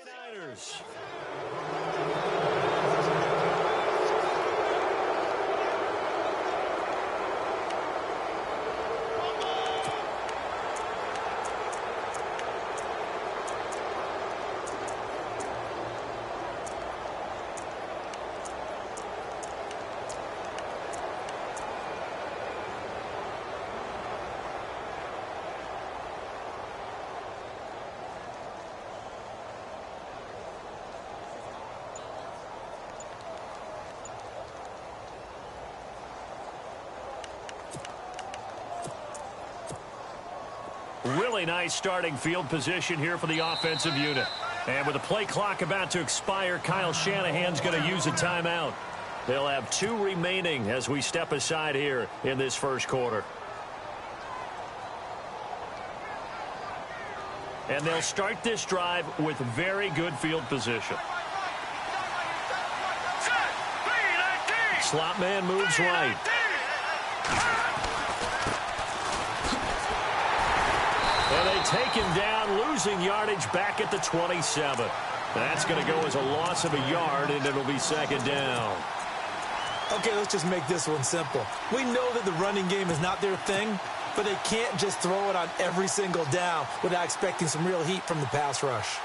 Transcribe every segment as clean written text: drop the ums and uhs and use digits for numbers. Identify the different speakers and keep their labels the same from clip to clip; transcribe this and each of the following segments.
Speaker 1: 49ers. Really nice starting field position here for the offensive unit. And with the play clock about to expire, Kyle Shanahan's going to use a timeout. They'll have 2 remaining as we step aside here in this first quarter. And they'll start this drive with very good field position. Slot man moves right. And they take him down, losing yardage back at the 27. That's going to go as a loss of a yard, and it'll be second down.
Speaker 2: Okay, let's just make this one simple. We know that the running game is not their thing, but they can't just throw it on every single down without expecting some real heat from the pass rush.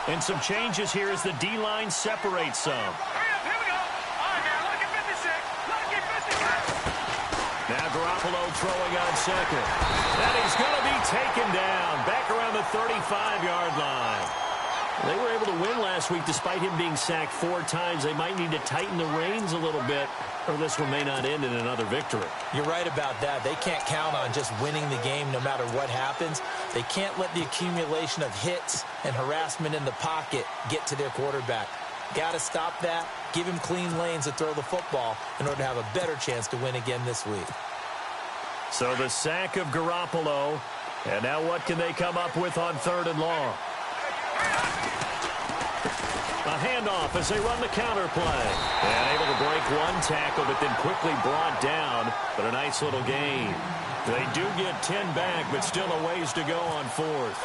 Speaker 1: And some changes here as the D-line separates some.
Speaker 3: Hurry up, here we go. All right, man, look at 56. Look at 56.
Speaker 1: Now Garoppolo throwing on second. And he's going to be taken down back around the 35-yard line. They were able to win last week despite him being sacked 4 times. They might need to tighten the reins a little bit, or this one may not end in another victory.
Speaker 2: You're right about that. They can't count on just winning the game no matter what happens. They can't let the accumulation of hits and harassment in the pocket get to their quarterback. Got to stop that, give him clean lanes to throw the football in order to have a better chance to win again this week.
Speaker 1: So the sack of Garoppolo, and now what can they come up with on 3rd and long? A handoff as they run the counter play. And able to break one tackle, but then quickly brought down. But a nice little gain. They do get 10 back, but still a ways to go on 4th.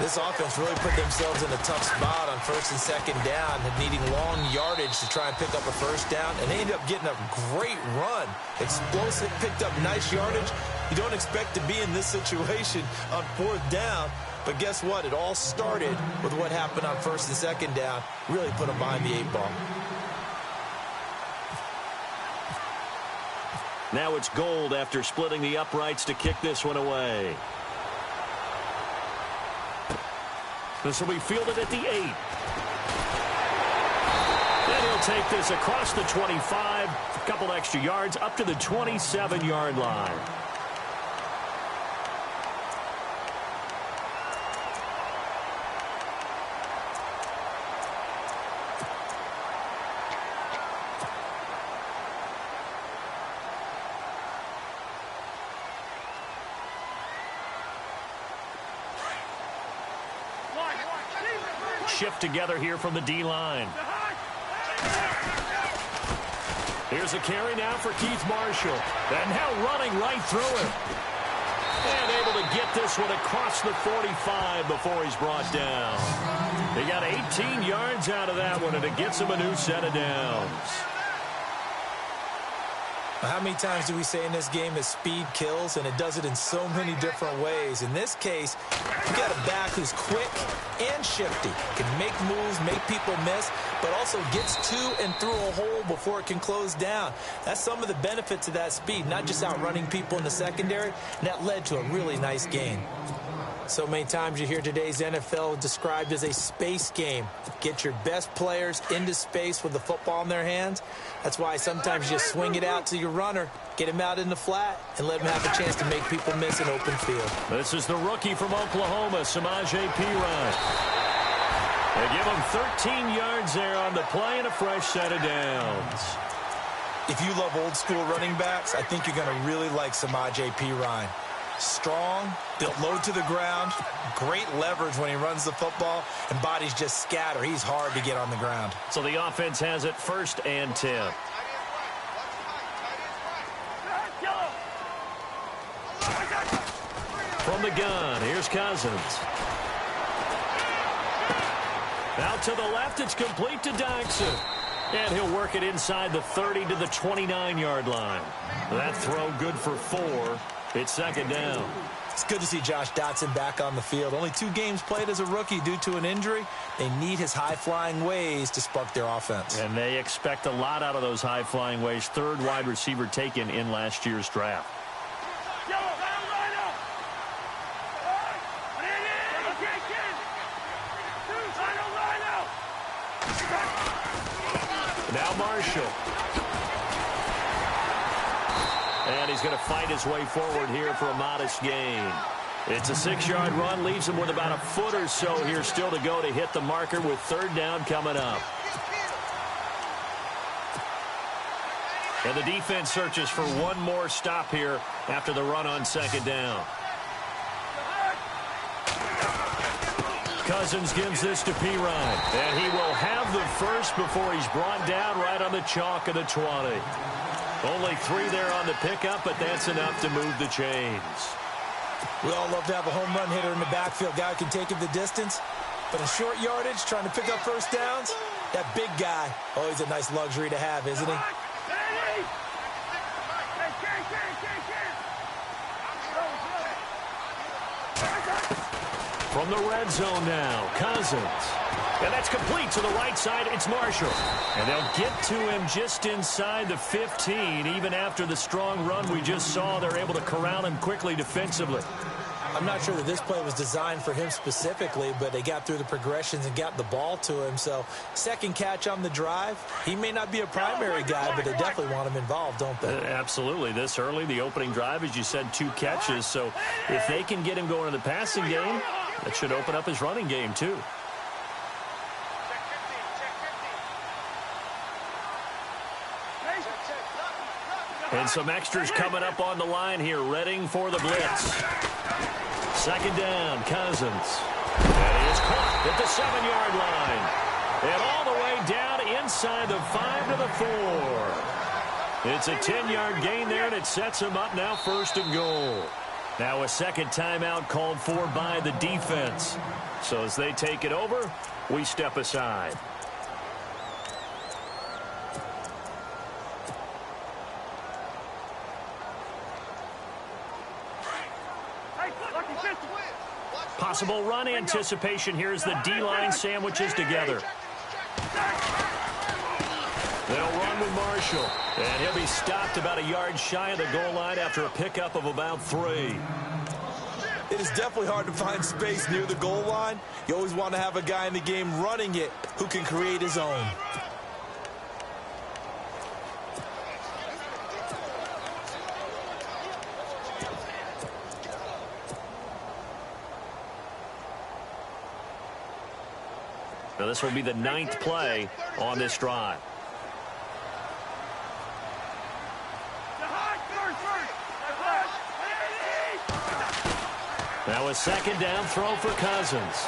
Speaker 2: This offense really put themselves in a tough spot on 1st and 2nd down, and needing long yardage to try and pick up a 1st down, and they ended up getting a great run. Explosive, picked up nice yardage. You don't expect to be in this situation on 4th down, but guess what? It all started with what happened on 1st and 2nd down. Really put them behind the 8 ball.
Speaker 1: Now it's Gold after splitting the uprights to kick this one away. This will be fielded at the 8. And he'll take this across the 25, a couple extra yards up to the 27-yard line. Shift together here from the D-line. Here's a carry now for Keith Marshall. And now running right through him. And able to get this one across the 45 before he's brought down. He got 18 yards out of that one, and it gets him a new set of downs.
Speaker 2: How many times do we say in this game that speed kills, and it does it in so many different ways? In this case, you got a back who's quick and shifty, can make moves, make people miss, but also gets to and through a hole before it can close down. That's some of the benefits of that speed, not just outrunning people in the secondary, and that led to a really nice gain. So many times you hear today's NFL described as a space game. Get your best players into space with the football in their hands. That's why sometimes you just swing it out to your runner, get him out in the flat, and let him have a chance to make people miss an open field.
Speaker 1: This is the rookie from Oklahoma, Samaje Perine. They give him 13 yards there on the play and a fresh set of downs.
Speaker 2: If you love old-school running backs, I think you're going to really like Samaje Perine. Strong, built low to the ground, great leverage when he runs the football, and bodies just scatter. He's hard to get on the ground.
Speaker 1: So the offense has it 1st and 10. From the gun, here's Cousins. Out to the left, it's complete to Dykson. And he'll work it inside the 30 to the 29-yard line. That throw good for 4. It's second down.
Speaker 2: It's good to see Josh Dotson back on the field. Only 2 games played as a rookie due to an injury. They need his high-flying ways to spark their offense.
Speaker 1: And they expect a lot out of those high-flying ways. 3rd wide receiver taken in last year's draft. Now Marshall. And he's going to fight his way forward here for a modest gain. It's a 6-yard run, leaves him with about a foot or so here still to go to hit the marker with 3rd down coming up. And the defense searches for one more stop here after the run on 2nd down. Cousins gives this to Pirine, and he will have the first before he's brought down right on the chalk of the 20. Only 3 there on the pickup, but that's enough to move the chains.
Speaker 2: We all love to have a home run hitter in the backfield, guy who can take him the distance. But in short yardage, trying to pick up first downs, that big guy, always a nice luxury to have, isn't he?
Speaker 1: From the red zone now, Cousins. And that's complete to the right side. It's Marshall. And they'll get to him just inside the 15. Even after the strong run we just saw, they're able to corral him quickly defensively.
Speaker 2: I'm not sure that this play was designed for him specifically, but they got through the progressions and got the ball to him. So, second catch on the drive. He may not be a primary guy, but they definitely want him involved, don't they?
Speaker 1: Absolutely. This early, the opening drive, as you said, 2 catches. So, if they can get him going in the passing game, that should open up his running game, too. And some extras coming up on the line here, readying for the blitz. 2nd down, Cousins. And he is caught at the 7-yard line. And all the way down inside the 5 to the 4. It's a 10-yard gain there, and it sets him up now 1st and goal. Now a second timeout called for by the defense. So as they take it over, we step aside. Possible run anticipation here as the D-line sandwiches together. They'll run with Marshall. And he'll be stopped about a yard shy of the goal line after a pickup of about 3.
Speaker 2: It is definitely hard to find space near the goal line. You always want to have a guy in the game running it who can create his own.
Speaker 1: Now this will be the 9th play on this drive. Now a 2nd down throw for Cousins.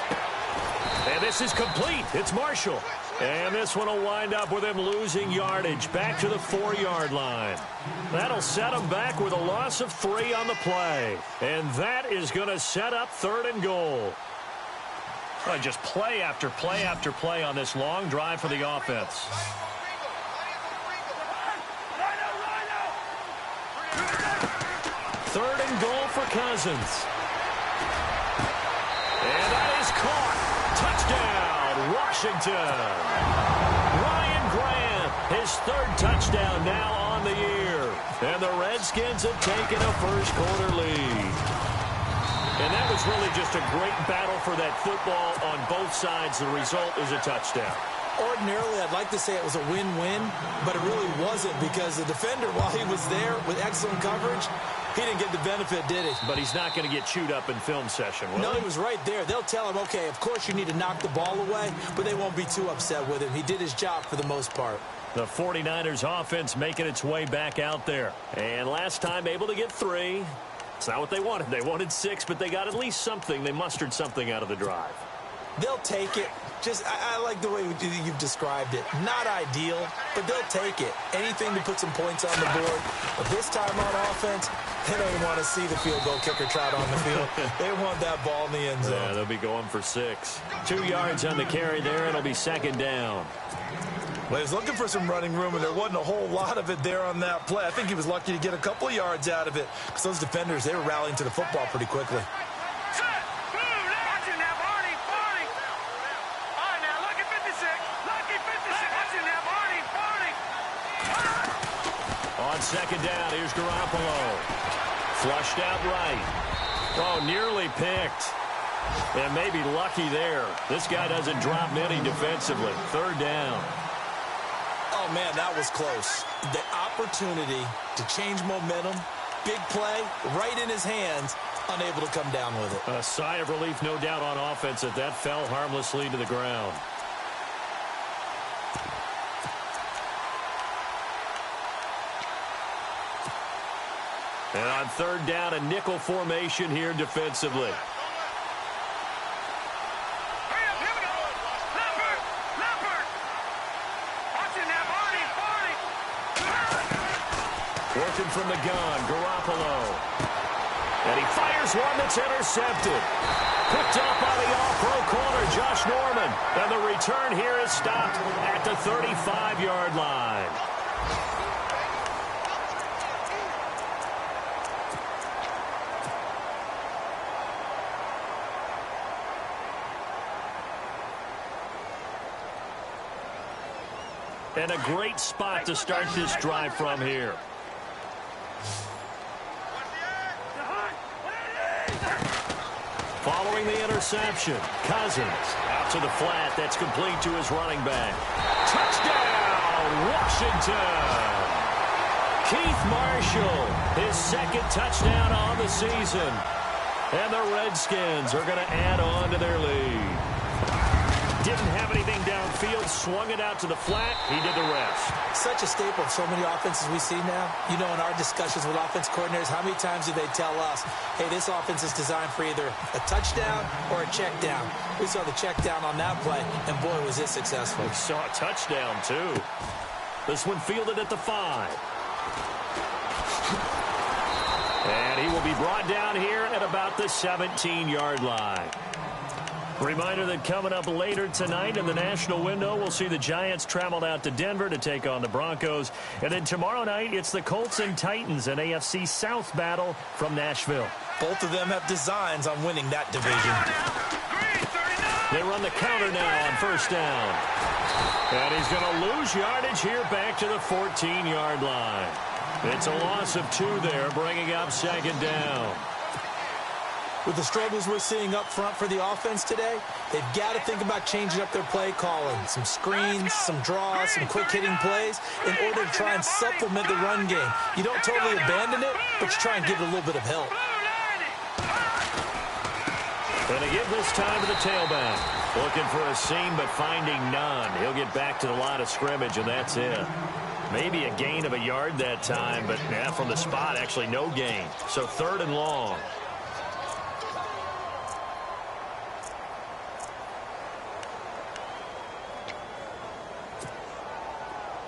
Speaker 1: And this is complete. It's Marshall. And this one will wind up with him losing yardage back to the 4-yard line. That'll set him back with a loss of 3 on the play. And that is going to set up 3rd and goal. Just play after play after play on this long drive for the offense. 3rd and goal for Cousins. And that is caught. Touchdown, Washington. Ryan Grant, his 3rd touchdown now on the year. And the Redskins have taken a first-quarter lead. And that was really just a great battle for that football on both sides. The result is a touchdown.
Speaker 2: Ordinarily, I'd like to say it was a win-win, but it really wasn't because the defender, while he was there with excellent coverage, he didn't get the benefit, did he?
Speaker 1: But he's not going to get chewed up in film session, will he?
Speaker 2: No, he was right there. They'll tell him, okay, of course you need to knock the ball away, but they won't be too upset with him. He did his job for the most part.
Speaker 1: The 49ers offense making its way back out there. And last time able to get 3. It's not what they wanted. They wanted 6, but they got at least something. They mustered something out of the drive.
Speaker 2: They'll take it. I like the way you've described it. Not ideal, but they'll take it. Anything to put some points on the board. But this time on offense, they don't even want to see the field goal kicker trot on the field. They want that ball in the end zone.
Speaker 1: Yeah, they'll be going for 6. 2 yards on the carry there. It'll be second down.
Speaker 2: Well, he was looking for some running room, and there wasn't a whole lot of it there on that play. I think he was lucky to get a couple of yards out of it because those defenders, they were rallying to the football pretty quickly.
Speaker 1: On second down, here's Garoppolo. Flushed out right. Oh, nearly picked. And maybe lucky there. This guy doesn't drop many defensively. Third down.
Speaker 2: Oh, man, that was close. The opportunity to change momentum, big play, right in his hands, unable to come down with it.
Speaker 1: A sigh of relief, no doubt, on offense that fell harmlessly to the ground. And on third down, a nickel formation here defensively. Working from the gun, Garoppolo. And he fires one that's intercepted. Picked up by the all-pro corner, Josh Norman. And the return here is stopped at the 35-yard line. And a great spot to start this drive from here. Following the interception, Cousins out to the flat. That's complete to his running back. Touchdown, Washington! Keith Marshall, his second touchdown on the season. And the Redskins are going to add on to their lead. Didn't have anything downfield, swung it out to the flat. He did the rest.
Speaker 2: Such a staple of so many offenses we see now. You know, in our discussions with offense coordinators, how many times do they tell us, hey, this offense is designed for either a touchdown or a check down. We saw the check down on that play, and boy, was it successful.
Speaker 1: We saw a touchdown, too. This one fielded at the 5. And he will be brought down here at about the 17-yard line. Reminder that coming up later tonight in the national window, we'll see the Giants travel out to Denver to take on the Broncos. And then tomorrow night, it's the Colts and Titans, an AFC South battle from Nashville.
Speaker 2: Both of them have designs on winning that division.
Speaker 1: They run the counter now on first down. And he's going to lose yardage here back to the 14-yard line. It's a loss of 2 there, bringing up second down.
Speaker 2: With the struggles we're seeing up front for the offense today, they've got to think about changing up their play calling. Some screens, some draws, some quick-hitting plays in order to try and supplement the run game. You don't totally abandon it, but you try and give it a little bit of help.
Speaker 1: Going to give this time to the tailback. Looking for a seam, but finding none. He'll get back to the line of scrimmage, and that's it. Maybe a gain of a yard that time, but from the spot, actually no gain. So third and long.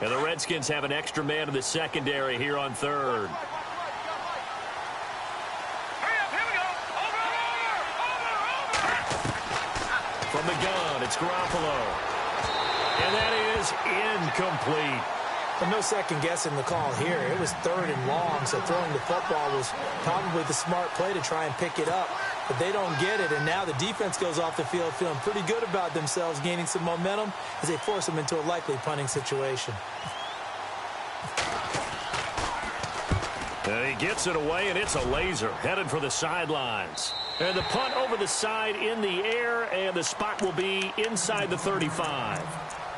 Speaker 1: And the Redskins have an extra man in the secondary here on third. From the gun, it's Garoppolo. And that is incomplete.
Speaker 2: But no second guessing the call here. It was third and long, so throwing the football was probably the smart play to try and pick it up. But they don't get it, and now the defense goes off the field feeling pretty good about themselves, gaining some momentum as they force them into a likely punting situation.
Speaker 1: And he gets it away, and it's a laser headed for the sidelines. And the punt over the side in the air, and the spot will be inside the 35.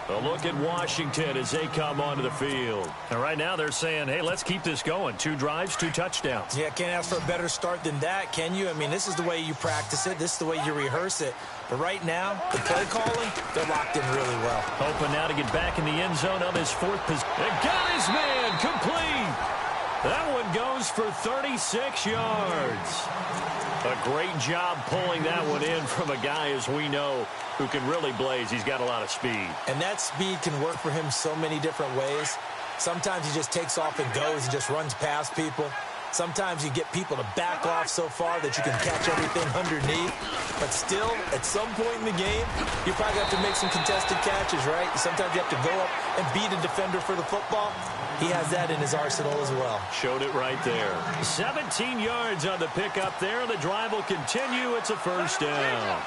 Speaker 1: A look at Washington as they come onto the field. And right now they're saying, hey, let's keep this going. 2 drives, 2 touchdowns.
Speaker 2: Yeah, can't ask for a better start than that, can you? I mean, this is the way you practice it. This is the way you rehearse it. But right now, the play calling, they're locked in really well.
Speaker 1: Hoping now to get back in the end zone of his 4th position. And got his man complete. That one goes for 36 yards. A great job pulling that one in from a guy, as we know, who can really blaze. He's got a lot of speed.
Speaker 2: And that speed can work for him so many different ways. Sometimes he just takes off and goes and just runs past people. Sometimes you get people to back off so far that you can catch everything underneath. But still, at some point in the game, you probably have to make some contested catches, right? Sometimes you have to go up and beat a defender for the football. He has that in his arsenal as well.
Speaker 1: Showed it right there. 17 yards on the pickup there. The drive will continue. It's a first down.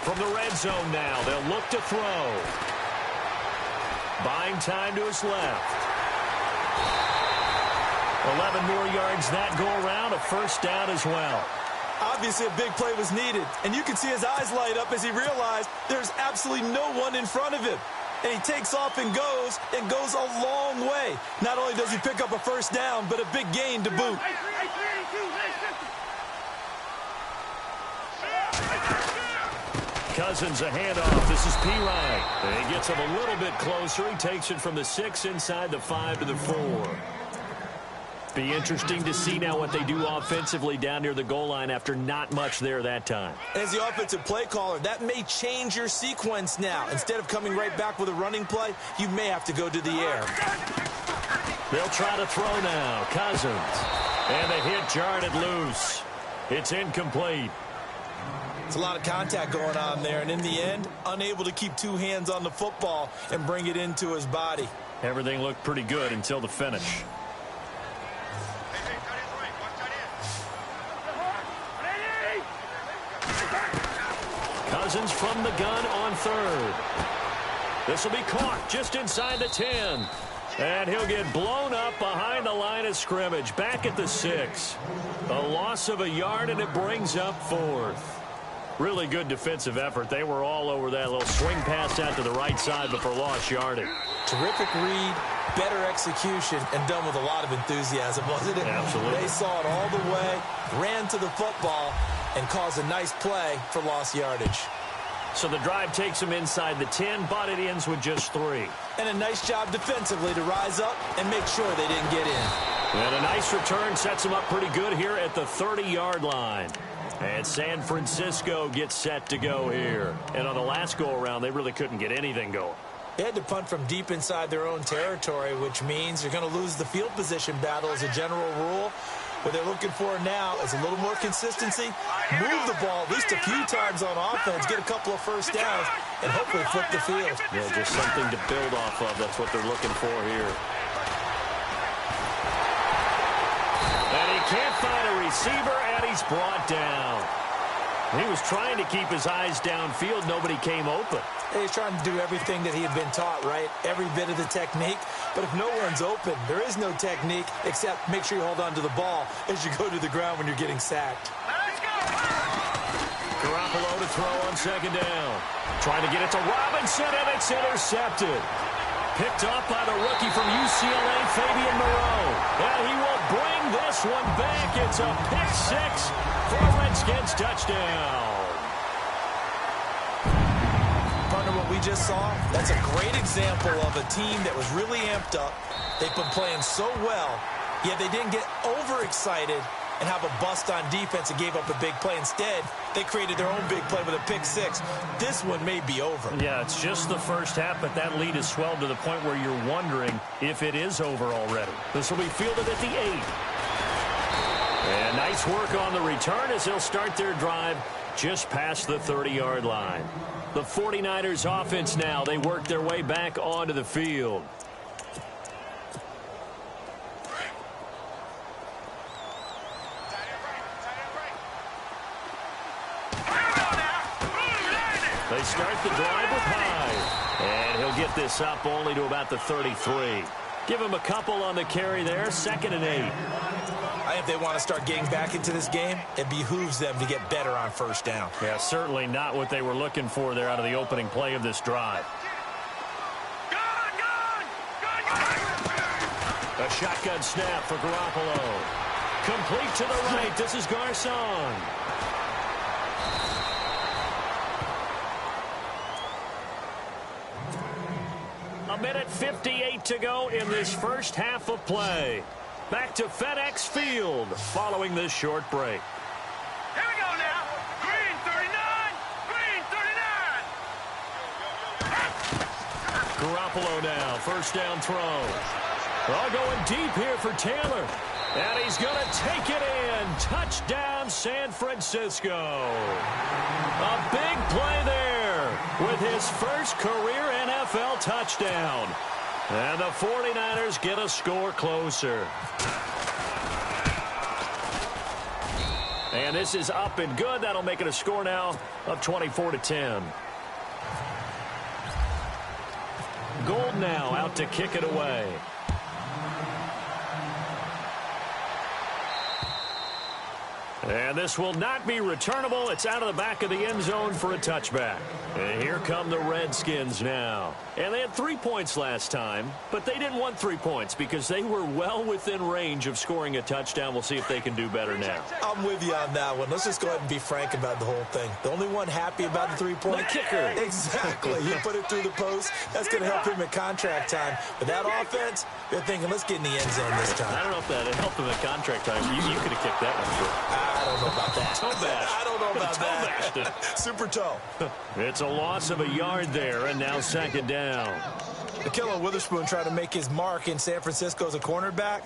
Speaker 1: From the red zone now, they'll look to throw. Buying time to his left. 11 more yards that go around, a first down as well.
Speaker 2: Obviously, a big play was needed, and you can see his eyes light up as he realized there's absolutely no one in front of him. And he takes off and goes a long way. Not only does he pick up a first down, but a big gain to boot.
Speaker 1: Cousins a handoff. This is P-Ryan. And he gets him a little bit closer. He takes it from the 6 inside the 5 to the 4. Be interesting to see now what they do offensively down near the goal line after not much there that time.
Speaker 2: As the offensive play caller, that may change your sequence now. Instead of coming right back with a running play, you may have to go to the air.
Speaker 1: They'll try to throw now. Cousins. And the hit jarred it loose. It's incomplete.
Speaker 2: It's a lot of contact going on there, and in the end, unable to keep two hands on the football and bring it into his body.
Speaker 1: Everything looked pretty good until the finish. Cousins from the gun on third. This will be caught just inside the 10. And he'll get blown up behind the line of scrimmage. Back at the 6. A loss of a yard, and it brings up fourth. Really good defensive effort. They were all over that little swing pass out to the right side before lost yardage.
Speaker 2: Terrific read, better execution, and done with a lot of enthusiasm, wasn't it?
Speaker 1: Absolutely.
Speaker 2: They saw it all the way, ran to the football, and caused a nice play for lost yardage.
Speaker 1: So the drive takes them inside the 10, but it ends with just 3.
Speaker 2: And a nice job defensively to rise up and make sure they didn't get in.
Speaker 1: And a nice return sets them up pretty good here at the 30-yard line. And San Francisco gets set to go here. And on the last go-around, they really couldn't get anything going.
Speaker 2: They had to punt from deep inside their own territory, which means you're going to lose the field position battle as a general rule. What they're looking for now is a little more consistency, move the ball at least a few times on offense, get a couple of first downs, and hopefully flip the field.
Speaker 1: Yeah, just something to build off of. That's what they're looking for here. And he can't find a receiver, and he's brought down. He was trying to keep his eyes downfield. Nobody came open.
Speaker 2: He's trying to do everything that he had been taught, right? Every bit of the technique. But if no one's open, there is no technique except make sure you hold on to the ball as you go to the ground when you're getting sacked.
Speaker 1: Garoppolo to throw on second down. Trying to get it to Robinson, and it's intercepted. Picked off by the rookie from UCLA, Fabian Moreau. And he will bring this one back. It's a pick 6 for a Redskins touchdown.
Speaker 2: Partner, what we just saw, that's a great example of a team that was really amped up. They've been playing so well, yet they didn't get overexcited and have a bust on defense and gave up a big play. Instead, they created their own big play with a pick 6. This one may be over.
Speaker 1: Yeah, it's just the first half, but that lead has swelled to the point where you're wondering if it is over already. This will be fielded at the 8. And nice work on the return as they'll start their drive just past the 30-yard line. The 49ers offense now, they work their way back onto the field. They start the drive with Hyde. And he'll get this up only to about the 33. Give him a couple on the carry there, 2nd and 8.
Speaker 2: If they want to start getting back into this game, it behooves them to get better on 1st down.
Speaker 1: Yeah, certainly not what they were looking for there out of the opening play of this drive. A shotgun snap for Garoppolo. Complete to the right. This is Garcon. A minute 58 to go in this first half of play. Back to FedEx Field following this short break.
Speaker 3: Here we go now. Green 39. Green 39.
Speaker 1: Garoppolo now, 1st down throw. All going deep here for Taylor. And he's going to take it in. Touchdown, San Francisco. A big play there with his first career NFL touchdown. And the 49ers get a score closer. And this is up and good. That'll make it a score now of 24-10. Gold now out to kick it away. And this will not be returnable. It's out of the back of the end zone for a touchback. And here come the Redskins now. And they had 3 points last time, but they didn't want 3 points because they were well within range of scoring a touchdown. We'll see if they can do better now.
Speaker 2: I'm with you on that one. Let's just go ahead and be frank about the whole thing. The only one happy about the 3-point?
Speaker 1: The kicker.
Speaker 2: Exactly. He put it through the post. That's going to help him at contract time. But that offense, they're thinking, let's get in the end zone this time.
Speaker 1: I don't know if that helped him at contract time. You could have kicked that one.
Speaker 2: I don't know about that.
Speaker 1: Toe bash.
Speaker 2: I don't know about
Speaker 1: that.
Speaker 2: Super toe.
Speaker 1: It's a loss of a yard there, and now 2nd down.
Speaker 2: Ahkello Witherspoon trying to make his mark in San Francisco as a cornerback,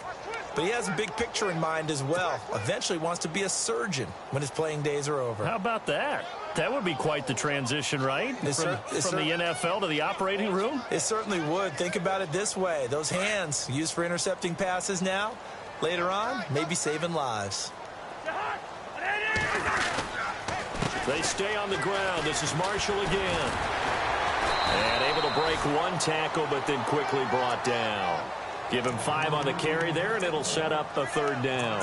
Speaker 2: but he has a big picture in mind as well. Eventually wants to be a surgeon when his playing days are over.
Speaker 1: How about that? That would be quite the transition, right? From the NFL to the operating room?
Speaker 2: It certainly would. Think about it this way. Those hands used for intercepting passes now, later on, maybe saving lives.
Speaker 1: They stay on the ground. This is Marshall again. And able to break one tackle, but then quickly brought down. Give him 5 on the carry there, and it'll set up a 3rd down.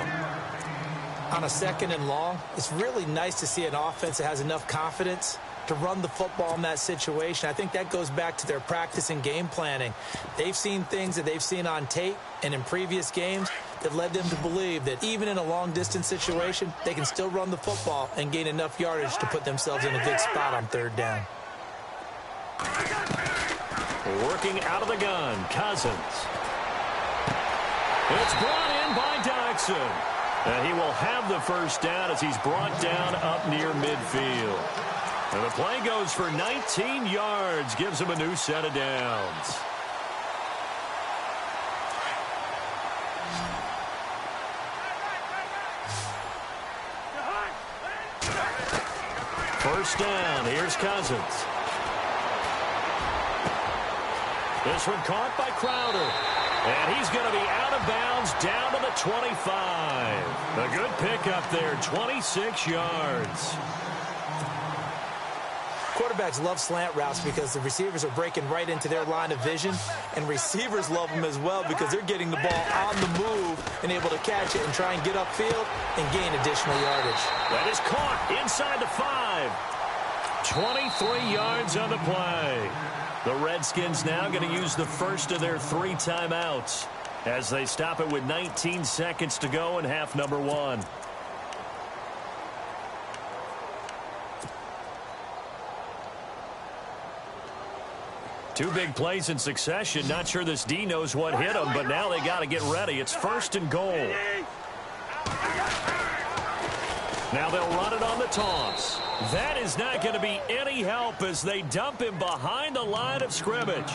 Speaker 2: On a 2nd and long, it's really nice to see an offense that has enough confidence to run the football in that situation. I think that goes back to their practice and game planning. They've seen things that they've seen on tape and in previous games that led them to believe that even in a long-distance situation, they can still run the football and gain enough yardage to put themselves in a good spot on 3rd down.
Speaker 1: Working out of the gun, Cousins. It's brought in by Dodson. And he will have the 1st down as he's brought down up near midfield. And the play goes for 19 yards, gives him a new set of downs. First down, here's Cousins. This one caught by Crowder. And he's going to be out of bounds down to the 25. A good pickup there, 26 yards.
Speaker 2: Quarterbacks love slant routes because the receivers are breaking right into their line of vision, and receivers love them as well because they're getting the ball on the move and able to catch it and try and get upfield and gain additional yardage.
Speaker 1: That is caught inside the 5. 23 yards on the play. The Redskins now going to use the first of their 3 timeouts as they stop it with 19 seconds to go in half number 1. Two big plays in succession. Not sure this D knows what hit him, but now they got to get ready. It's 1st and goal. Now they'll run it on the toss. That is not going to be any help as they dump him behind the line of scrimmage.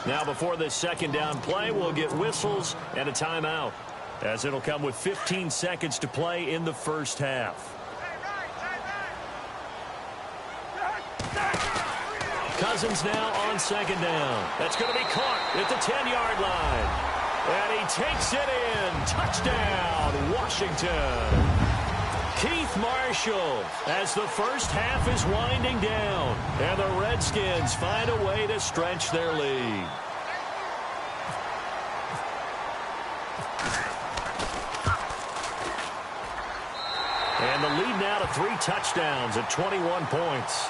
Speaker 1: Now before this 2nd down play, we'll get whistles and a timeout as it'll come with 15 seconds to play in the first half. Cousins now on 2nd down. That's going to be caught at the 10-yard line. And he takes it in. Touchdown, Washington. Keith Marshall as the first half is winding down. And the Redskins find a way to stretch their lead. And the lead now to 3 touchdowns at 21 points.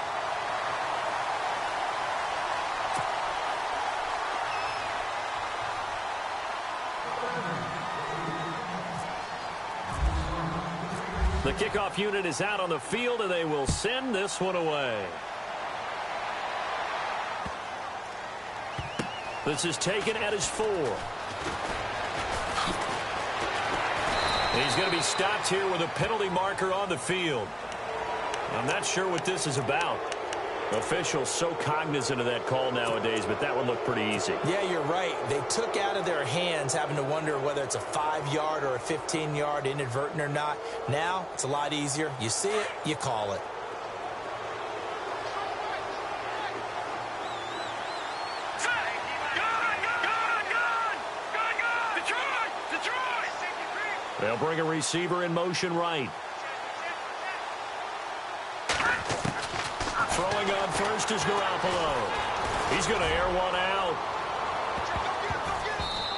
Speaker 1: The kickoff unit is out on the field, and they will send this one away. This is taken at his 4. He's going to be stopped here with a penalty marker on the field. I'm not sure what this is about. Officials so cognizant of that call nowadays, but that one looked pretty easy.
Speaker 2: Yeah, you're right. They took out of their hands having to wonder whether it's a 5-yard or a 15-yard inadvertent or not. Now, it's a lot easier. You see it, you call it.
Speaker 1: They'll bring a receiver in motion right. Throwing on first is Garoppolo. He's going to air one out.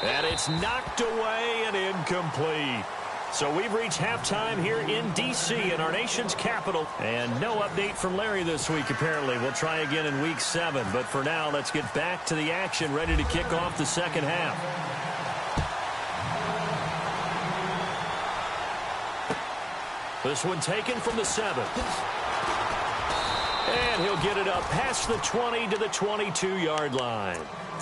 Speaker 1: And it's knocked away and incomplete. So we've reached halftime here in D.C. in our nation's capital. And no update from Larry this week, apparently. We'll try again in Week 7. But for now, let's get back to the action, ready to kick off the second half. This one taken from the 7. And he'll get it up past the 20 to the 22-yard line.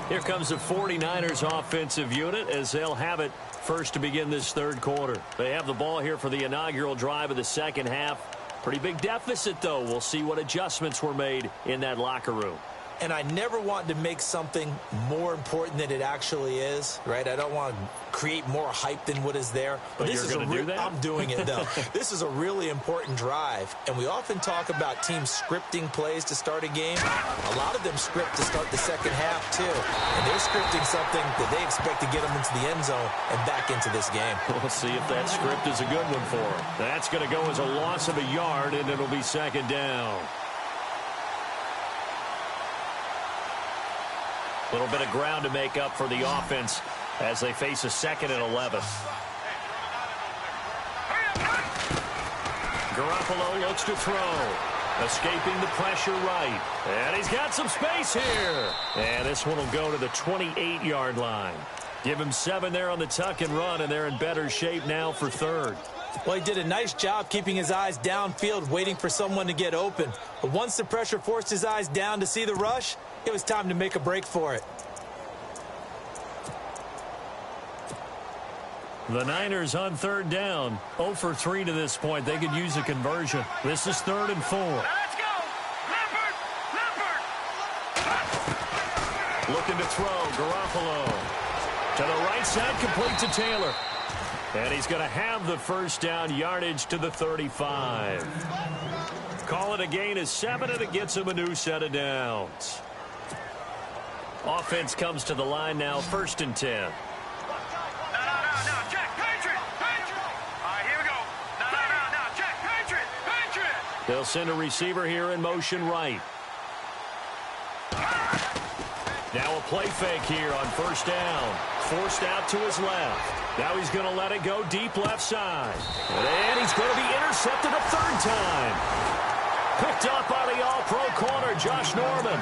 Speaker 1: Here comes the 49ers offensive unit as they'll have it first to begin this third quarter. They have the ball here for the inaugural drive of the second half. Pretty big deficit, though. We'll see what adjustments were made in that locker room.
Speaker 2: And I never want to make something more important than it actually is, right? I don't want to create more hype than what is there.
Speaker 1: But you're going to do that?
Speaker 2: I'm doing it, though. This is a really important drive. And we often talk about teams scripting plays to start a game. A lot of them script to start the second half, too. And they're scripting something that they expect to get them into the end zone and back into this game.
Speaker 1: We'll see if that script is a good one for them. That's going to go as a loss of a yard, and it'll be second down. A little bit of ground to make up for the offense as they face a 2nd and 11. Garoppolo looks to throw. Escaping the pressure right. And he's got some space here. And this one will go to the 28-yard line. Give him 7 there on the tuck and run, and they're in better shape now for third.
Speaker 2: Well, he did a nice job keeping his eyes downfield, waiting for someone to get open. But once the pressure forced his eyes down to see the rush, it was time to make a break for it.
Speaker 1: The Niners on third down. 0 for 3 to this point. They could use a conversion. This is 3rd and 4.
Speaker 3: Let's go! Leopard!
Speaker 1: Looking to throw. Garoppolo. To the right side, complete to Taylor. And he's going to have the first down, yardage to the 35. Call it a gain of 7, and it gets him a new set of downs. Offense comes to the line now, 1st and 10.
Speaker 3: No, Jack, Patriot! All right, here we go. No, Jack, Patriot!
Speaker 1: They'll send a receiver here in motion right. Now a play fake here on 1st down. Forced out to his left. Now he's going to let it go deep left side. And he's going to be intercepted a 3rd time. Picked up by the all-pro corner, Josh Norman.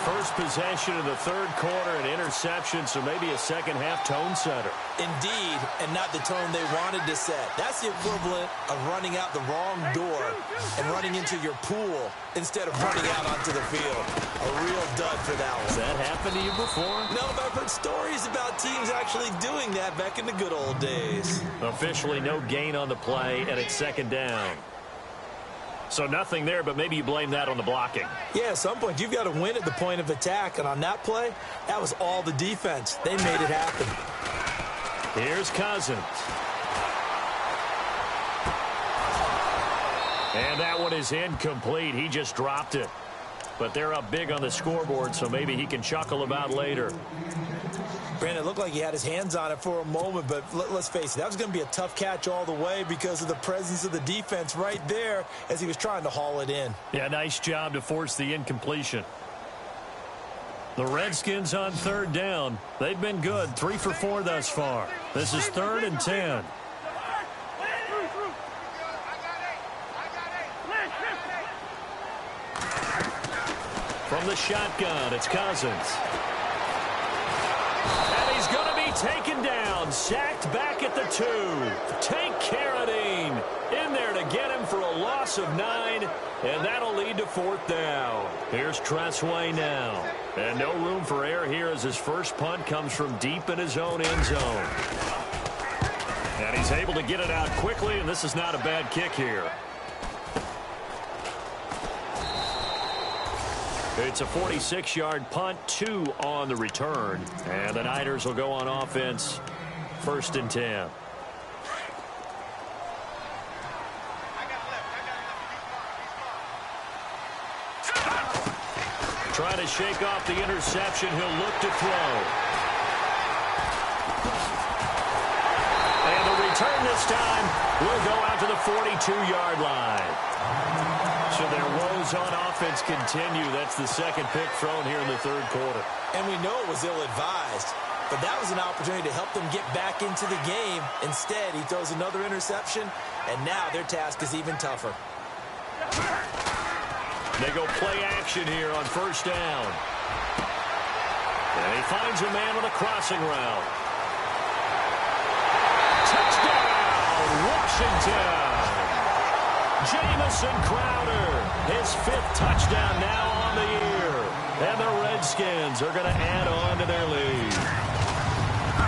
Speaker 1: First possession of the 3rd quarter, an interception, so maybe a second-half tone setter.
Speaker 2: Indeed, and not the tone they wanted to set. That's the equivalent of running out the wrong door and running into your pool instead of running out onto the field. A real dud for that one.
Speaker 1: Has that happened to you before?
Speaker 2: No, but I've heard stories about teams actually doing that back in the good old days.
Speaker 1: Officially no gain on the play, and it's 2nd down. So nothing there, but maybe you blame that on the blocking.
Speaker 2: Yeah, at some point, you've got to win at the point of attack. And on that play, that was all the defense. They made it happen.
Speaker 1: Here's Cousins. And that one is incomplete. He just dropped it. But they're up big on the scoreboard, so maybe he can chuckle about later.
Speaker 2: Brandon, it looked like he had his hands on it for a moment, but let's face it, that was going to be a tough catch all the way because of the presence of the defense right there as he was trying to haul it in.
Speaker 1: Yeah, nice job to force the incompletion. The Redskins on 3rd down. They've been good, 3 for 4 thus far. This is 3rd and 10. From the shotgun, it's Cousins. And he's going to be taken down, sacked back at the 2. Take Carradine in there to get him for a loss of 9, and that'll lead to 4th down. Here's Tressway now. And no room for error here as his first punt comes from deep in his own end zone. And he's able to get it out quickly, and this is not a bad kick here. It's a 46-yard punt, 2 on the return. And the Niners will go on offense, 1st and 10. Trying to shake off the interception. He'll look to throw. And the return this time will go out to the 42-yard line. So their woes on offense continue. That's the second pick thrown here in the 3rd quarter.
Speaker 2: And we know it was ill-advised, but that was an opportunity to help them get back into the game. Instead, he throws another interception, and now their task is even tougher.
Speaker 1: They go play action here on 1st down. And he finds a man with a crossing route. Touchdown, Washington! Jamison Crowder, his 5th touchdown now on the year. And the Redskins are going to add on to their lead.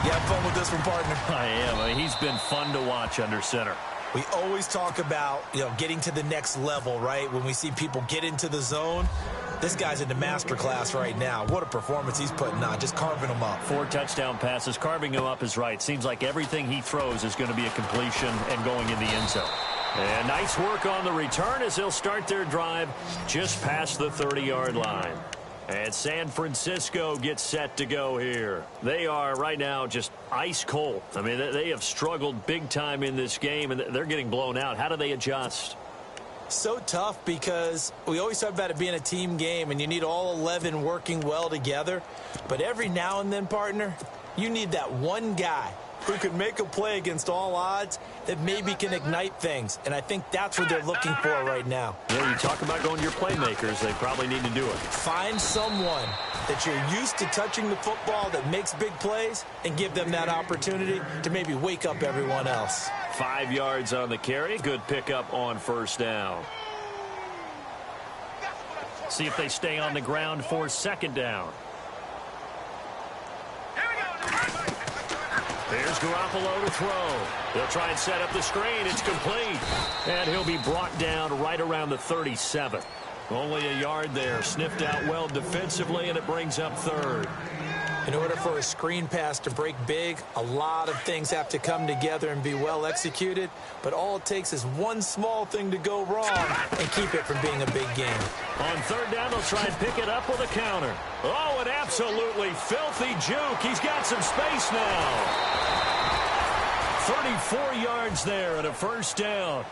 Speaker 2: You have fun with this one, partner?
Speaker 1: I am. I mean, he's been fun to watch under center.
Speaker 2: We always talk about, getting to the next level, right? When we see people get into the zone, this guy's in the master class right now. What a performance he's putting on, just carving them up.
Speaker 1: 4 touchdown passes. Carving him up is right. Seems like everything he throws is going to be a completion and going in the end zone. And nice work on the return as they'll start their drive just past the 30-yard line. And San Francisco gets set to go here. They are right now just ice cold. I mean, they have struggled big time in this game, and they're getting blown out. How do they adjust?
Speaker 2: So tough because we always talk about it being a team game, and you need all 11 working well together. But every now and then, partner, you need that one guy who can make a play against all odds that maybe can ignite things. And I think that's what they're looking for right now.
Speaker 1: Yeah, you talk about going to your playmakers. They probably need to do it.
Speaker 2: Find someone that you're used to touching the football that makes big plays and give them that opportunity to maybe wake up everyone else.
Speaker 1: 5 yards on the carry. Good pickup on 1st down. See if they stay on the ground for 2nd down. There's Garoppolo to throw. They'll try and set up the screen. It's complete. And he'll be brought down right around the 37. Only a yard there. Sniffed out well defensively, and it brings up 3rd.
Speaker 2: In order for a screen pass to break big, a lot of things have to come together and be well executed. But all it takes is one small thing to go wrong and keep it from being a big game.
Speaker 1: On 3rd down, they'll try and pick it up with a counter. Oh, an absolutely filthy juke. He's got some space now. 34 yards there and a 1st down.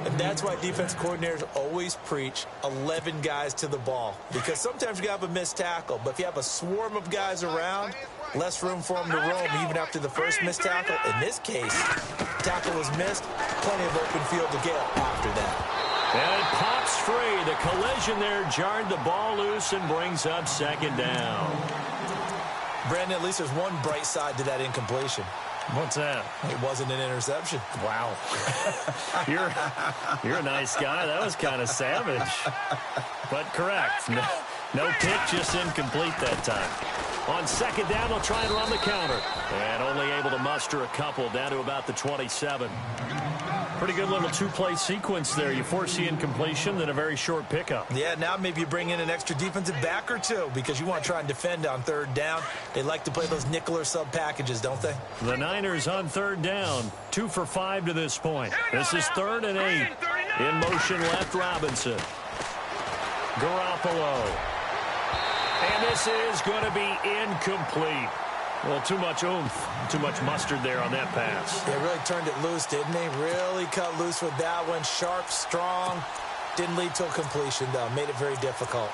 Speaker 2: And that's why defense coordinators always preach 11 guys to the ball. Because sometimes you have a missed tackle, but if you have a swarm of guys around, less room for them to roam even after the first missed tackle. In this case, tackle was missed, plenty of open field to get after that.
Speaker 1: And it pops free. The collision there jarred the ball loose and brings up 2nd down.
Speaker 2: Brandon, at least there's one bright side to that incompletion.
Speaker 1: What's that?
Speaker 2: It wasn't an interception.
Speaker 1: Wow. You're a nice guy. That was kind of savage. But correct. No pick, just incomplete that time. On 2nd down, they'll try and run the counter. And only able to muster a couple down to about the 27. Pretty good little 2-play sequence there. You force the incompletion, then a very short pickup.
Speaker 2: Yeah, now maybe you bring in an extra defensive back or two because you want to try and defend on 3rd down. They like to play those nickel or sub packages, don't they?
Speaker 1: The Niners on 3rd down. 2 for 5 to this point. This is 3rd and 8. In motion left, Robinson. Garoppolo. And this is going to be incomplete. Well, too much oomph, too much mustard there on that pass.
Speaker 2: They really turned it loose, didn't they? Really cut loose with that one. Sharp, strong. Didn't lead to a completion, though. Made it very difficult.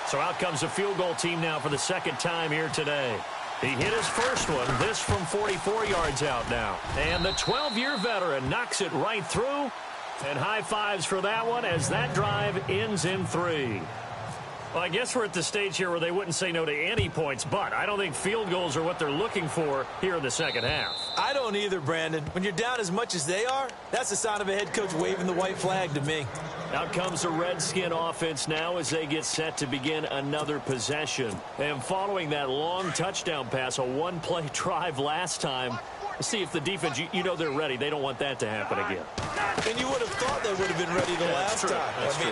Speaker 1: So out comes a field goal team now for the 2nd time here today. He hit his first one, this from 44 yards out now. And the 12-year veteran knocks it right through And high fives for that one as that drive ends in 3. Well, I guess we're at the stage here where they wouldn't say no to any points, but I don't think field goals are what they're looking for here in the second half.
Speaker 2: I don't either, Brandon. When you're down as much as they are, that's the sign of a head coach waving the white flag to me.
Speaker 1: Out comes the Redskin offense now as they get set to begin another possession. And following that long touchdown pass, a one-play drive last time, see if the defense, you know they're ready. They don't want that to happen again.
Speaker 2: And you would have thought they would have been ready the last time.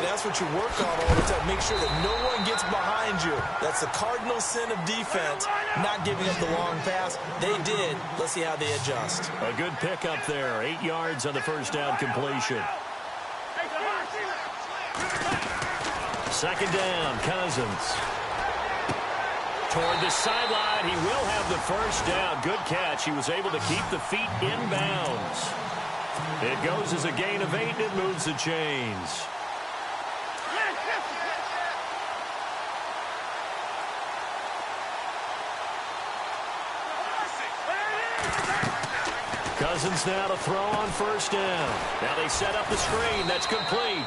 Speaker 2: That's what you work on all the time. Make sure that no one gets behind you. That's the cardinal sin of defense, not giving up the long pass. They did. Let's see how they adjust.
Speaker 1: A good pickup there. 8 yards on the first down completion. Second down, Cousins. Toward the sideline, he will have the first down. Good catch. He was able to keep the feet in bounds. It goes as a gain of 8, and it moves the chains. Cousins now to throw on first down. Now they set up the screen. That's complete.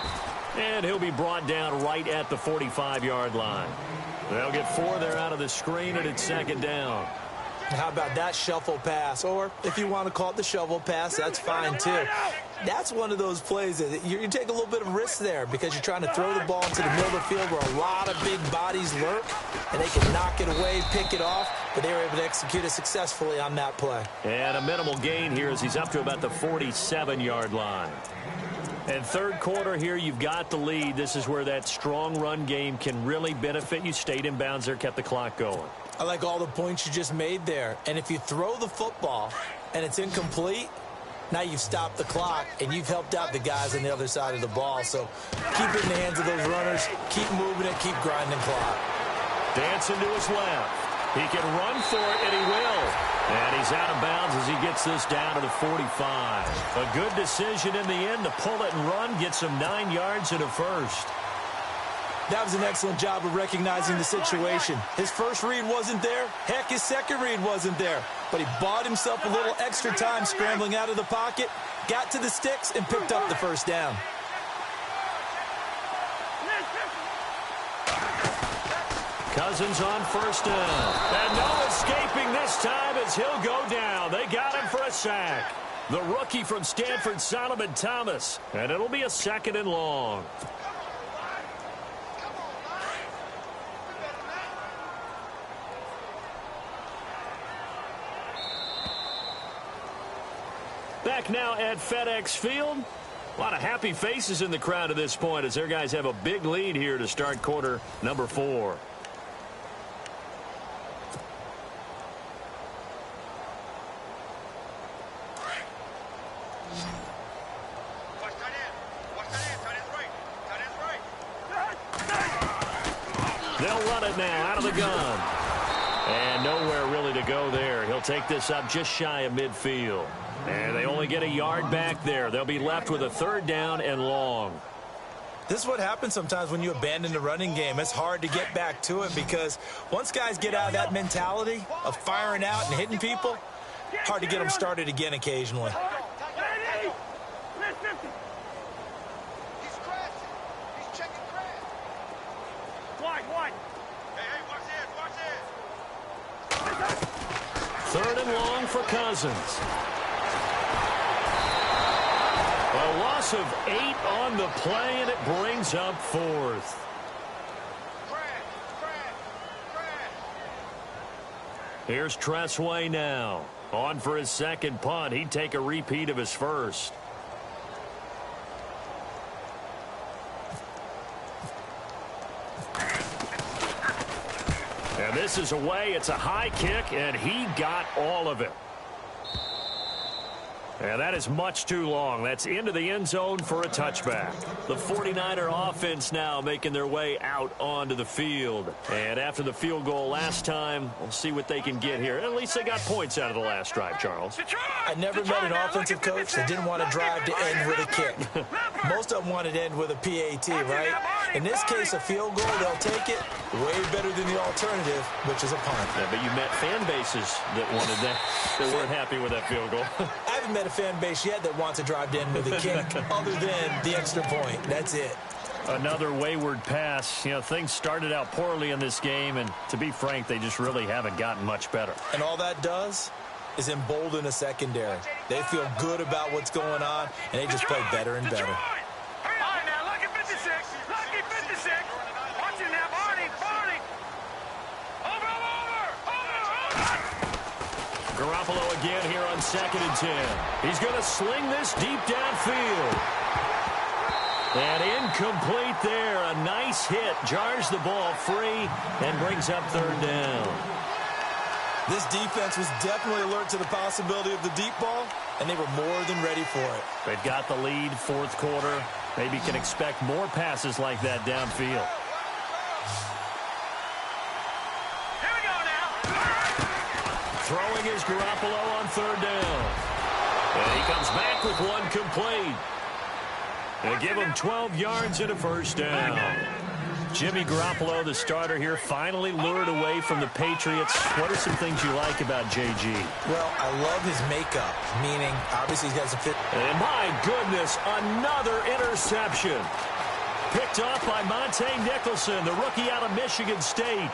Speaker 1: And he'll be brought down right at the 45-yard line. They'll get 4 there out of the screen, and it's second down.
Speaker 2: How about that shuffle pass? Or if you want to call it the shovel pass, that's fine too. That's one of those plays that you take a little bit of risk there because you're trying to throw the ball into the middle of the field where a lot of big bodies lurk, and they can knock it away, pick it off, but they were able to execute it successfully on that play.
Speaker 1: And a minimal gain here as he's up to about the 47-yard line. And third quarter here, you've got the lead. This is where that strong run game can really benefit you. Stayed in bounds there, kept the clock going.
Speaker 2: I like all the points you just made there. And if you throw the football and it's incomplete, now you've stopped the clock and you've helped out the guys on the other side of the ball. So keep it in the hands of those runners. Keep moving it. Keep grinding clock.
Speaker 1: Dancing to his left. He can run for it, and he will. And he's out of bounds as he gets this down to the 45. A good decision in the end to pull it and run, gets him 9 yards and a first.
Speaker 2: That was an excellent job of recognizing the situation. His first read wasn't there. Heck, his second read wasn't there. But he bought himself a little extra time scrambling out of the pocket, got to the sticks, and picked up the first down.
Speaker 1: Cousins on first down. And no escaping this time as he'll go down. They got him for a sack. The rookie from Stanford, Solomon Thomas. And it'll be a second and long. Back now at FedEx Field. A lot of happy faces in the crowd at this point as their guys have a big lead here to start quarter number 4. They'll run it now out of the gun. And nowhere really to go there. He'll take this up just shy of midfield. And they only get a yard back there. They'll be left with a third down and long.
Speaker 2: This is what happens sometimes when you abandon the running game. It's hard to get back to it because once guys get out of that mentality of firing out and hitting people, hard to get them started again occasionally.
Speaker 1: Third and long for Cousins. A loss of 8 on the play, and it brings up 4th. Here's Tressway now. On for his second punt. He'd take a repeat of his first. And this is away. It's a high kick, and he got all of it. And that is much too long. That's into the end zone for a touchback. The 49er offense now making their way out onto the field. And after the field goal last time, we'll see what they can get here. At least they got points out of the last drive, Charles.
Speaker 2: I never met an offensive coach that didn't want to drive to end with a kick. Most of them wanted to end with a PAT, right? In this case, a field goal, they'll take it way better than the alternative, which is a punt.
Speaker 1: Yeah, but you met fan bases that wanted that, that weren't happy with that field goal.
Speaker 2: haven't met a fan base yet that wants to drive in with a kick other than the extra point. That's it.
Speaker 1: Another wayward pass. You know, things started out poorly in this game, and to be frank, they just really haven't gotten much better.
Speaker 2: And all that does is embolden a secondary. They feel good about what's going on, and they just play better and better.
Speaker 3: All right, now, lucky 56. Lucky 56. Watch it now, Barney. Barney. Over.
Speaker 1: Garoppolo again here on 2nd and 10. He's going to sling this deep downfield. And incomplete there. A nice hit. Jars the ball free and brings up 3rd down.
Speaker 2: This defense was definitely alert to the possibility of the deep ball, and they were more than ready for it.
Speaker 1: They've got the lead, 4th quarter. Maybe can expect more passes like that downfield.
Speaker 3: Here we go now.
Speaker 1: Throwing is Garoppolo on 3rd down. And he comes back with one complete. They give him 12 yards and a 1st down. Jimmy Garoppolo, the starter here, finally lured away from the Patriots. What are some things you like about JG?
Speaker 2: Well, I love his makeup, meaning obviously he's got some fit.
Speaker 1: And my goodness, another interception. Picked off by Monte Nicholson, the rookie out of Michigan State.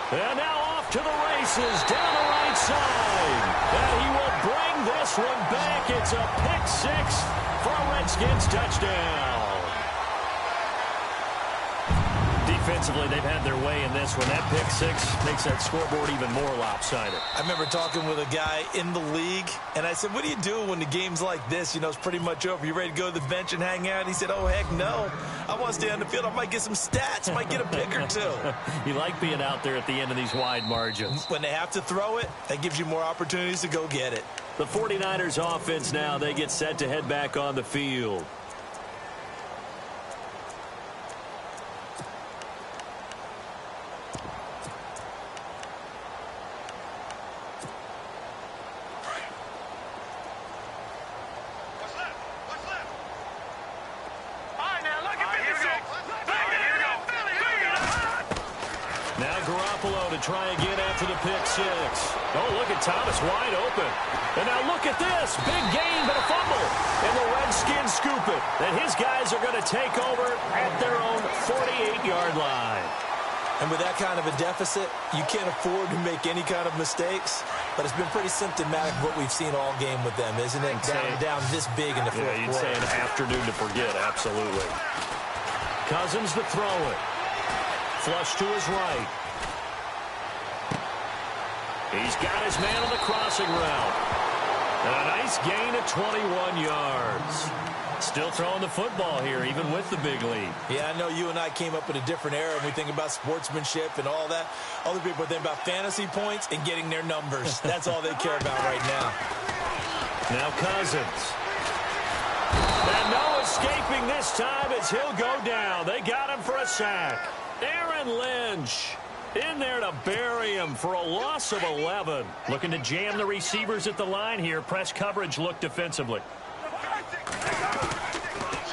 Speaker 1: And now off to the races down the right side. And he will bring this one back. It's a pick 6 for a Redskins touchdown. Defensively, they've had their way in this one. That pick 6 makes that scoreboard even more lopsided.
Speaker 2: I remember talking with a guy in the league, and I said, what do you do when the game's like this? You know, it's pretty much over. You ready to go to the bench and hang out? He said, oh, heck no. I want to stay on the field. I might get some stats. Might get a pick or two.
Speaker 1: You like being out there at the end of these wide margins.
Speaker 2: When they have to throw it, that gives you more opportunities to go get it.
Speaker 1: The 49ers offense now, they get set to head back on the field. Try again after the pick 6. Oh, look at Thomas wide open. And now look at this. Big gain, but a fumble. And the Redskins scoop it. And his guys are going to take over at their own 48-yard line.
Speaker 2: And with that kind of a deficit, you can't afford to make any kind of mistakes. But it's been pretty symptomatic of what we've seen all game with them, isn't it? Down this big in the fourth quarter.
Speaker 1: You'd say an afternoon to forget, absolutely. Cousins to throw it. Flush to his right. He's got his man on the crossing route. And a nice gain of 21 yards. Still throwing the football here, even with the big lead.
Speaker 2: Yeah, I know you and I came up in a different era, and we think about sportsmanship and all that. Other people think about fantasy points and getting their numbers. That's all they care about right now.
Speaker 1: Now Cousins. And no escaping this time as he'll go down. They got him for a sack. Aaron Lynch in there to bury him for a loss of 11. Looking to jam the receivers at the line here. Press coverage look defensively.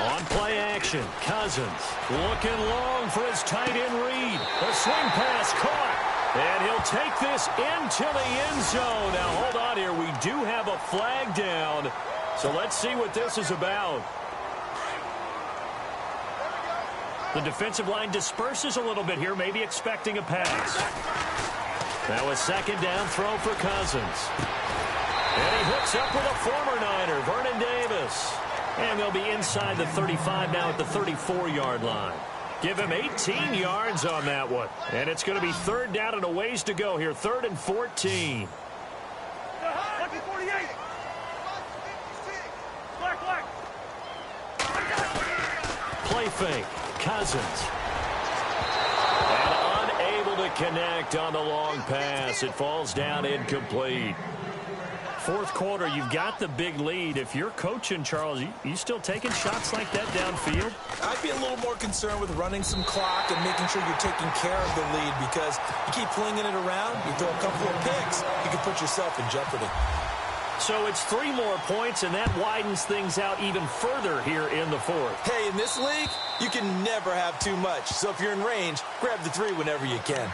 Speaker 1: On play action, Cousins looking long for his tight end read. A swing pass caught. And he'll take this into the end zone. Now hold on here. We do have a flag down. So let's see what this is about. The defensive line disperses a little bit here, maybe expecting a pass. Now a 2nd down throw for Cousins. And he hooks up with a former Niner, Vernon Davis. And they'll be inside the 35 now at the 34-yard line. Give him 18 yards on that one. And it's going to be 3rd down and a ways to go here, 3rd and 14. Play fake. Cousins. And unable to connect on the long pass. It falls down incomplete. 4th quarter, you've got the big lead. If you're coaching, Charles, you still taking shots like that downfield?
Speaker 2: I'd be a little more concerned with running some clock and making sure you're taking care of the lead, because you keep flinging it around, you throw a couple of picks, you can put yourself in jeopardy.
Speaker 1: So it's 3 more points, and that widens things out even further here in the fourth.
Speaker 2: Hey, in this league, you can never have too much. So if you're in range, grab the 3 whenever you can.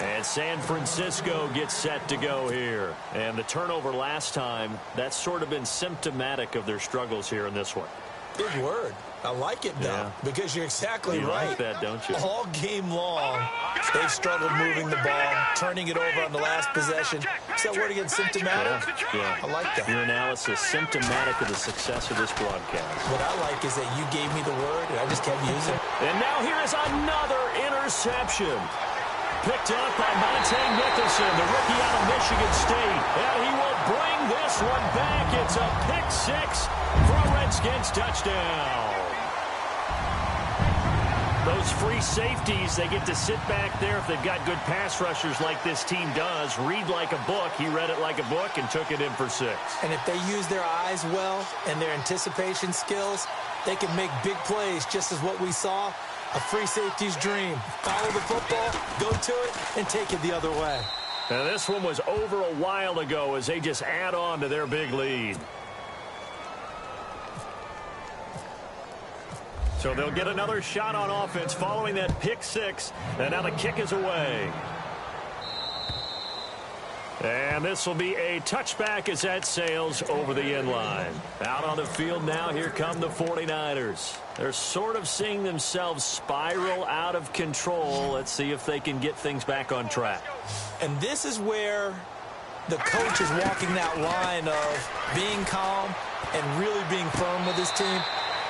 Speaker 1: And San Francisco gets set to go here. And the turnover last time, that's sort of been symptomatic of their struggles here in this one.
Speaker 2: Big word. I like it, though, because you're exactly right.
Speaker 1: Like that, don't you?
Speaker 2: All game long, they've struggled moving the ball, turning it over on the last possession. Is that word again, symptomatic?
Speaker 1: Yeah.
Speaker 2: I like that.
Speaker 1: Your analysis, symptomatic of the success of this broadcast.
Speaker 2: What I like is that you gave me the word, and I just kept using it.
Speaker 1: And now here is another interception. Picked up by Monte Nicholson, the rookie out of Michigan State. And he will bring this one back. It's a pick 6 for a Redskins touchdown. Those free safeties, they get to sit back there if they've got good pass rushers like this team does. Read like a book. He read it like a book and took it in for 6.
Speaker 2: And if they use their eyes well and their anticipation skills, they can make big plays, just as what we saw. A free safety's dream. Follow the football, go to it, and take it the other way.
Speaker 1: Now this one was over a while ago as they just add on to their big lead. So they'll get another shot on offense following that pick 6. And now the kick is away. And this will be a touchback as that sails over the end line. Out on the field now, here come the 49ers. They're sort of seeing themselves spiral out of control. Let's see if they can get things back on track.
Speaker 2: And this is where the coach is walking that line of being calm and really being firm with his team.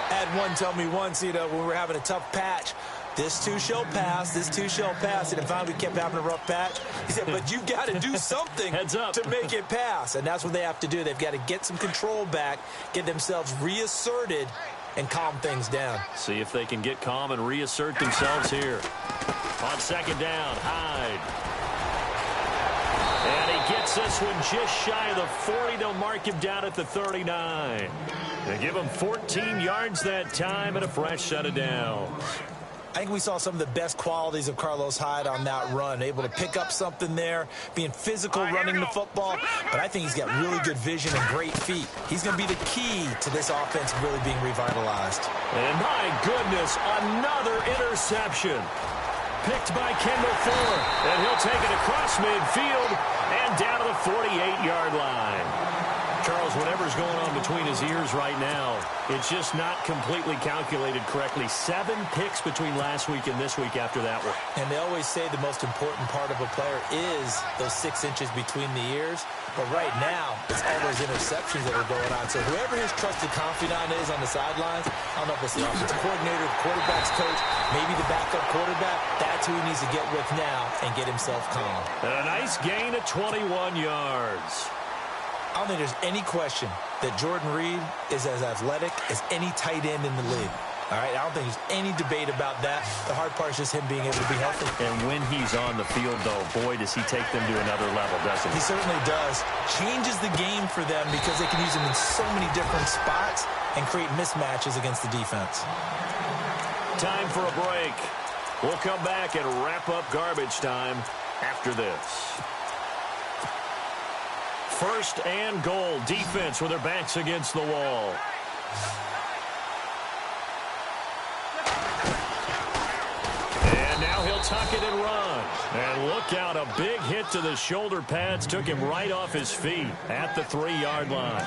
Speaker 2: I had one tell me once, when we were having a tough patch, this too shall pass, this too shall pass. And finally we kept having a rough patch. He said, but you've got to do something to make it pass. And that's what they have to do. They've got to get some control back, get themselves reasserted, and calm things down.
Speaker 1: See if they can get calm and reassert themselves here. On second down, Hyde. And he gets this one just shy of the 40. They'll mark him down at the 39. They give him 14 yards that time and a fresh set of downs.
Speaker 2: I think we saw some of the best qualities of Carlos Hyde on that run. Able to pick up something there, being physical, running the football. But I think he's got really good vision and great feet. He's going to be the key to this offense really being revitalized.
Speaker 1: And my goodness, another interception. Picked by Kendall Fuller. And he'll take it across midfield and down to the 48-yard line. Charles, whatever's going on between his ears right now, it's just not completely calculated correctly. 7 picks between last week and this week after that one.
Speaker 2: And they always say the most important part of a player is those 6 inches between the ears. But right now, it's all those interceptions that are going on. So whoever his trusted confidant is on the sidelines, I don't know if it's the offensive coordinator, the quarterback's coach, maybe the backup quarterback, that's who he needs to get with now and get himself calm.
Speaker 1: And a nice gain of 21 yards.
Speaker 2: I don't think there's any question that Jordan Reed is as athletic as any tight end in the league. All right, I don't think there's any debate about that. The hard part is just him being able to be healthy.
Speaker 1: And when he's on the field, though, boy, does he take them to another level, doesn't he?
Speaker 2: He certainly does. Changes the game for them because they can use him in so many different spots and create mismatches against the defense.
Speaker 1: Time for a break. We'll come back and wrap up garbage time after this. First and goal, defense with their backs against the wall. And now he'll tuck it and run. And look out, a big hit to the shoulder pads. Took him right off his feet at the 3-yard line.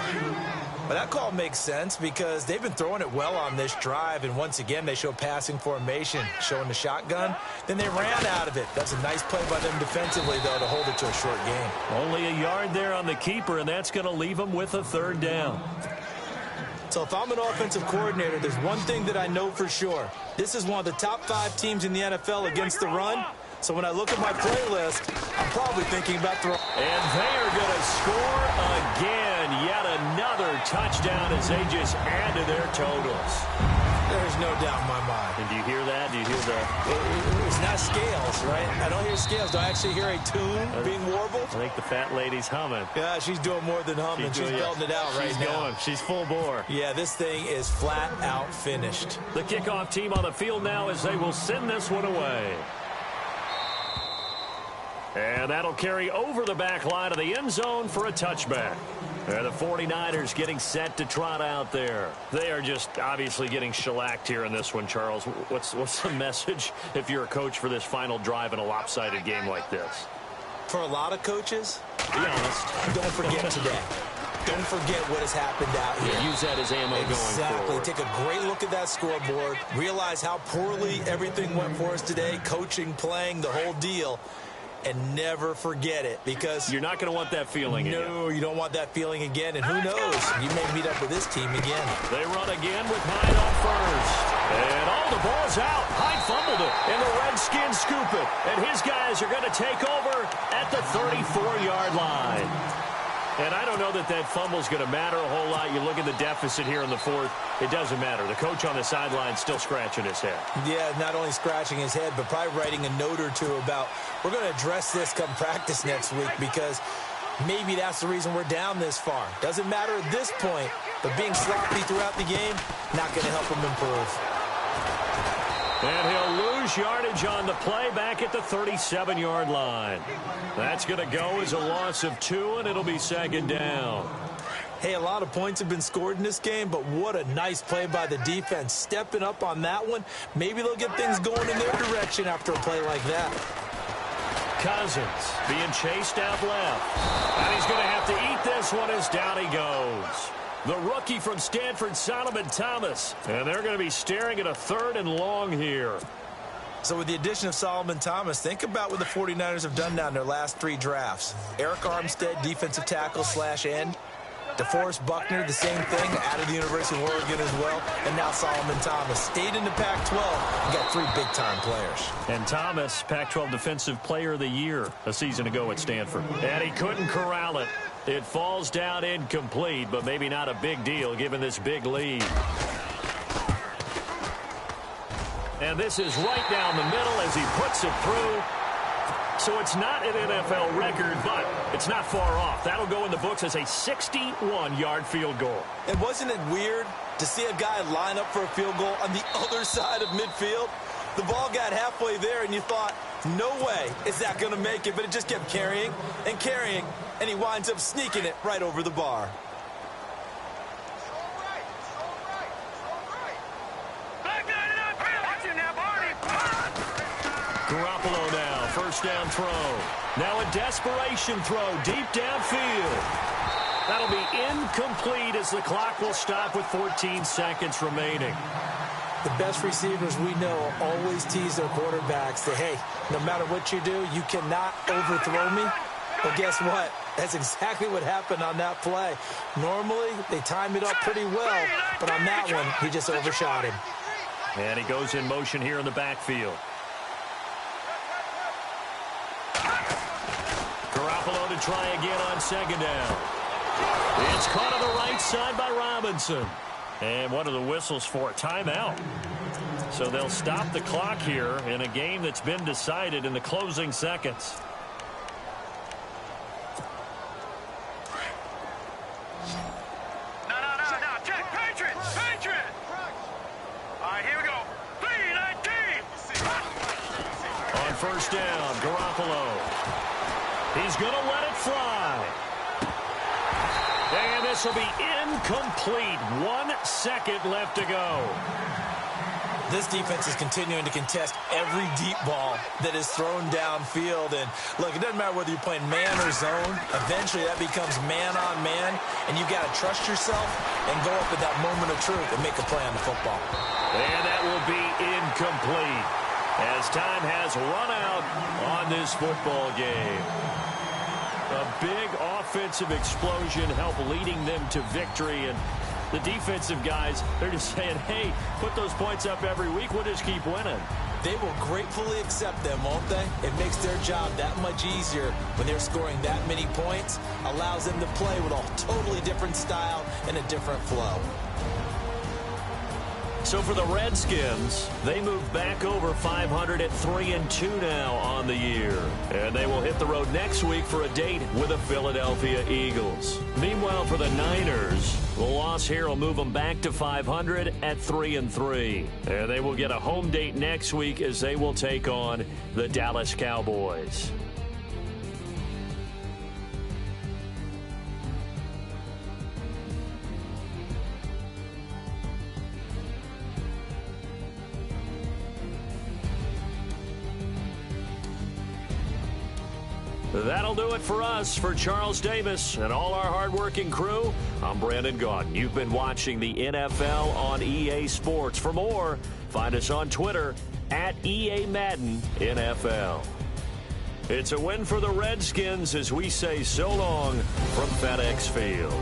Speaker 2: But that call makes sense because they've been throwing it well on this drive, and once again they show passing formation, showing the shotgun. Then they ran out of it. That's a nice play by them defensively, though, to hold it to a short game.
Speaker 1: Only a yard there on the keeper, and that's going to leave them with a 3rd down.
Speaker 2: So if I'm an offensive coordinator, there's one thing that I know for sure. This is one of the top 5 teams in the NFL against the run. So when I look at my playlist, I'm probably thinking about throwing.
Speaker 1: And they are going to score again. Yet another touchdown as they just add to their totals.
Speaker 2: There's no doubt in my mind.
Speaker 1: And do you hear that? Do you hear the...
Speaker 2: It's not scales, right? I don't hear scales. Do I actually hear a tune being warbled?
Speaker 1: I think the fat lady's humming.
Speaker 2: Yeah, she's doing more than humming. She's belting it out right now.
Speaker 1: She's going. She's full bore.
Speaker 2: Yeah, this thing is flat out finished.
Speaker 1: The kickoff team on the field now as they will send this one away. And that'll carry over the back line of the end zone for a touchback. And the 49ers getting set to trot out there. They are just obviously getting shellacked here in this one, Charles. What's the message if you're a coach for this final drive in a lopsided game like this?
Speaker 2: For a lot of coaches,
Speaker 1: be honest,
Speaker 2: don't forget today. Don't forget what has happened out here.
Speaker 1: Yeah, use that as ammo going forward.
Speaker 2: Take a great look at that scoreboard. Realize how poorly everything went for us today. Coaching, playing, the whole deal. And never forget it, because
Speaker 1: you're not going to want that feeling again.
Speaker 2: No, you don't want that feeling again. And who knows? You may meet up with this team again.
Speaker 1: They run again with Hyde on first. And the ball's out. Hyde fumbled it. And the Redskins scoop it. And his guys are going to take over at the 34-yard line. And I don't know that fumble's going to matter a whole lot. You look at the deficit here in the fourth, it doesn't matter. The coach on the sideline still scratching his head.
Speaker 2: Yeah, not only scratching his head, but probably writing a note or two about, we're going to address this come practice next week, because maybe that's the reason we're down this far. Doesn't matter at this point, but being sloppy throughout the game, not going to help him improve.
Speaker 1: And he'll lose yardage on the play back at the 37-yard line. That's going to go as a loss of 2, and it'll be second down.
Speaker 2: Hey, a lot of points have been scored in this game, but what a nice play by the defense. Stepping up on that one, maybe they'll get things going in their direction after a play like that.
Speaker 1: Cousins being chased out left. And he's going to have to eat this one as down he goes. The rookie from Stanford, Solomon Thomas. And they're going to be staring at a 3rd and long here.
Speaker 2: So with the addition of Solomon Thomas, think about what the 49ers have done now in their last 3 drafts. Eric Armstead, defensive tackle / end. DeForest Buckner, the same thing, out of the University of Oregon as well. And now Solomon Thomas stayed in the Pac-12 and got 3 big-time players.
Speaker 1: And Thomas, Pac-12 Defensive Player of the Year a season ago at Stanford. And he couldn't corral it. It falls down incomplete, but maybe not a big deal given this big lead. And this is right down the middle as he puts it through. So it's not an NFL record, but it's not far off. That'll go in the books as a 61-yard field goal.
Speaker 2: And wasn't it weird to see a guy line up for a field goal on the other side of midfield? The ball got halfway there, and you thought, no way is that going to make it, but it just kept carrying and carrying, and he winds up sneaking it right over the bar.
Speaker 1: Garoppolo now, first down throw. Now a desperation throw deep downfield. That'll be incomplete as the clock will stop with 14 seconds remaining.
Speaker 2: The best receivers we know always tease their quarterbacks that, hey, no matter what you do, you cannot overthrow me. Well, guess what? That's exactly what happened on that play. Normally, they time it up pretty well, but on that one, he just overshot him.
Speaker 1: And he goes in motion here in the backfield. Garoppolo to try again on second down. It's caught on the right side by Robinson. And what are the whistles for? Timeout. So they'll stop the clock here in a game that's been decided in the closing seconds.
Speaker 3: No. Check. Patriot. All right, here we go. 3-19.
Speaker 1: On first down, Garoppolo. He's going to let it fly. And this will be incomplete. 1 second left to go.
Speaker 2: This defense is continuing to contest every deep ball that is thrown downfield. And, look, it doesn't matter whether you're playing man or zone. Eventually, that becomes man-on-man, and you've got to trust yourself and go up at that moment of truth and make a play on the football.
Speaker 1: And that will be incomplete as time has run out on this football game. A big offensive explosion helped leading them to victory, and the defensive guys, they're just saying, hey, put those points up every week. We'll just keep winning.
Speaker 2: They will gratefully accept them, won't they? It makes their job that much easier when they're scoring that many points. Allows them to play with a totally different style and a different flow.
Speaker 1: So for the Redskins, they move back over 500 at 3-2 now on the year. And they will hit the road next week for a date with the Philadelphia Eagles. Meanwhile, for the Niners, the loss here will move them back to 500 at 3-3. And they will get a home date next week as they will take on the Dallas Cowboys. That'll do it for us. For Charles Davis and all our hardworking crew, I'm Brandon Gaudin. You've been watching the NFL on EA Sports. For more, find us on Twitter at EA Madden NFL. It's a win for the Redskins as we say so long from FedEx Field.